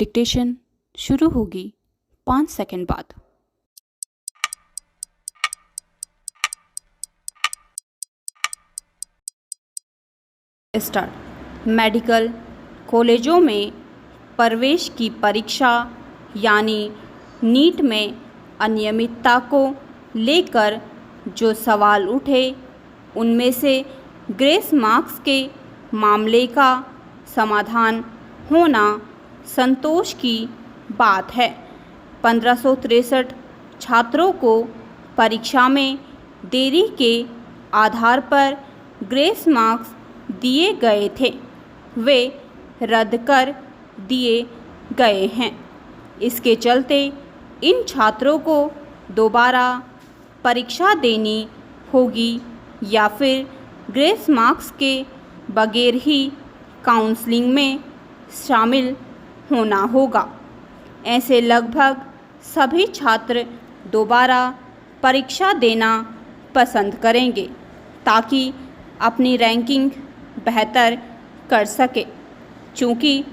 Dictation शुरू होगी 5 second बाद। स्टार्ट। मेडिकल कॉलेजों में प्रवेश की परीक्षा यानी नीट में अनियमितता को लेकर जो सवाल उठे उनमें से ग्रेस मार्क्स के मामले का समाधान होना संतोष की बात है। 1563 छात्रों को परीक्षा में देरी के आधार पर ग्रेस मार्क्स दिए गए थे, वे रद्द कर दिए गए हैं। इसके चलते इन छात्रों को दोबारा परीक्षा देनी होगी या फिर ग्रेस मार्क्स के बगैर ही काउंसलिंग में शामिल होना होगा। ऐसे लगभग सभी छात्र दोबारा परीक्षा देना पसंद करेंगे ताकि अपनी रैंकिंग बेहतर कर सके। चूँकि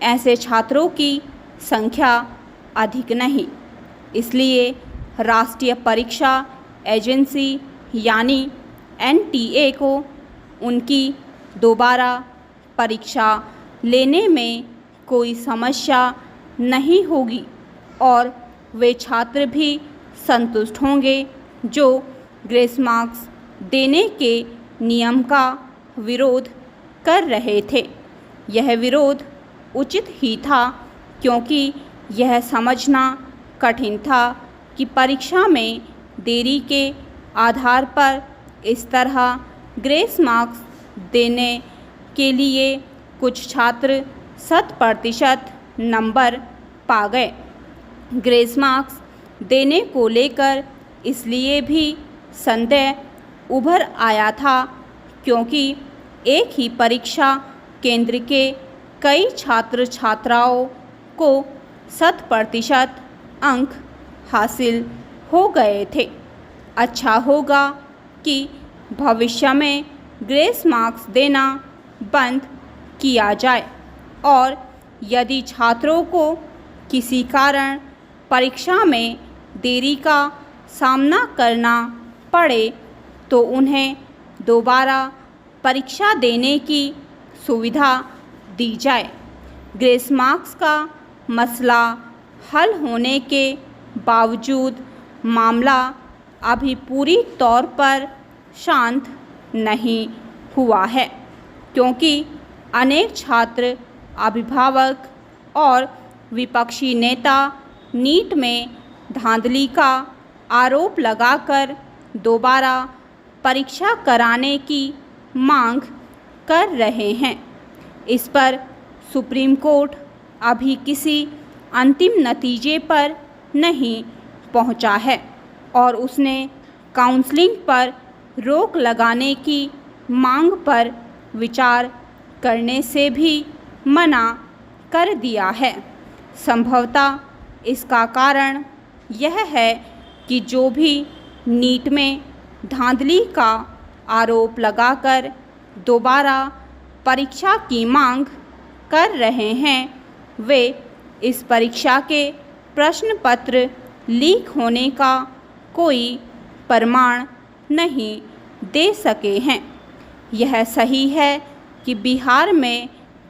ऐसे छात्रों की संख्या अधिक नहीं, इसलिए राष्ट्रीय परीक्षा एजेंसी यानी एनटीए को उनकी दोबारा परीक्षा लेने में कोई समस्या नहीं होगी और वे छात्र भी संतुष्ट होंगे जो ग्रेस मार्क्स देने के नियम का विरोध कर रहे थे। यह विरोध उचित ही था क्योंकि यह समझना कठिन था कि परीक्षा में देरी के आधार पर इस तरह ग्रेस मार्क्स देने के लिए कुछ छात्र 100% नंबर पा गए। ग्रेस मार्क्स देने को लेकर इसलिए भी संदेह उभर आया था क्योंकि एक ही परीक्षा केंद्र के कई छात्र छात्राओं को 100% अंक हासिल हो गए थे। अच्छा होगा कि भविष्य में ग्रेस मार्क्स देना बंद किया जाए और यदि छात्रों को किसी कारण परीक्षा में देरी का सामना करना पड़े तो उन्हें दोबारा परीक्षा देने की सुविधा दी जाए। ग्रेस मार्क्स का मसला हल होने के बावजूद मामला अभी पूरी तौर पर शांत नहीं हुआ है क्योंकि अनेक छात्र, अभिभावक और विपक्षी नेता नीट में धांधली का आरोप लगाकर दोबारा परीक्षा कराने की मांग कर रहे हैं। इस पर सुप्रीम कोर्ट अभी किसी अंतिम नतीजे पर नहीं पहुंचा है और उसने काउंसलिंग पर रोक लगाने की मांग पर विचार करने से भी मना कर दिया है। संभवतः इसका कारण यह है कि जो भी नीट में धांधली का आरोप लगाकर दोबारा परीक्षा की मांग कर रहे हैं वे इस परीक्षा के प्रश्न पत्र लीक होने का कोई प्रमाण नहीं दे सके हैं। यह सही है कि बिहार में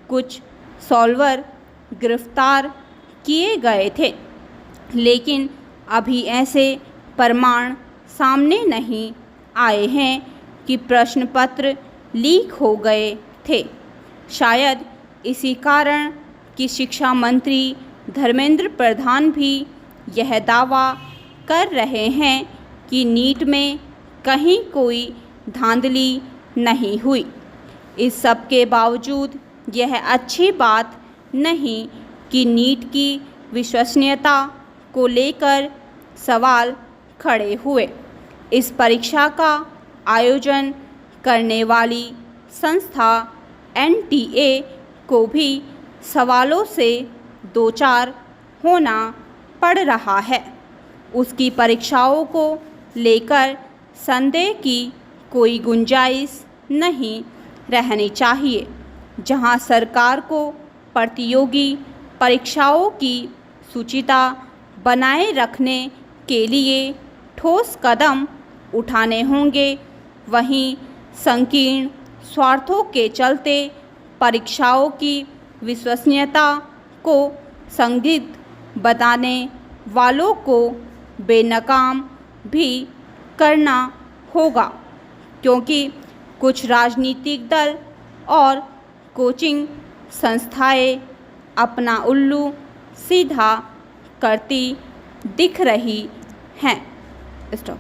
कुछ सॉल्वर गिरफ्तार किए गए थे, लेकिन अभी ऐसे प्रमाण सामने नहीं आए हैं कि प्रश्न पत्र लीक हो गए थे। शायद इसी कारण कि शिक्षा मंत्री धर्मेंद्र प्रधान भी यह दावा कर रहे हैं कि नीट में कहीं कोई धांधली नहीं हुई। इस सब के बावजूद यह अच्छी बात नहीं कि नीट की विश्वसनीयता को लेकर सवाल खड़े हुए। इस परीक्षा का आयोजन करने वाली संस्था एनटीए को भी सवालों से दो चार होना पड़ रहा है। उसकी परीक्षाओं को लेकर संदेह की कोई गुंजाइश नहीं रहनी चाहिए। जहां सरकार को प्रतियोगी परीक्षाओं की शुचिता बनाए रखने के लिए ठोस कदम उठाने होंगे। वहीं संकीर्ण स्वार्थों के चलते परीक्षाओं की विश्वसनीयता को संदिग्ध बताने वालों को बेनकाम भी करना होगा, क्योंकि कुछ राजनीतिक दल और कोचिंग संस्थाएं अपना उल्लू सीधा करती दिख रही हैं। स्टॉप।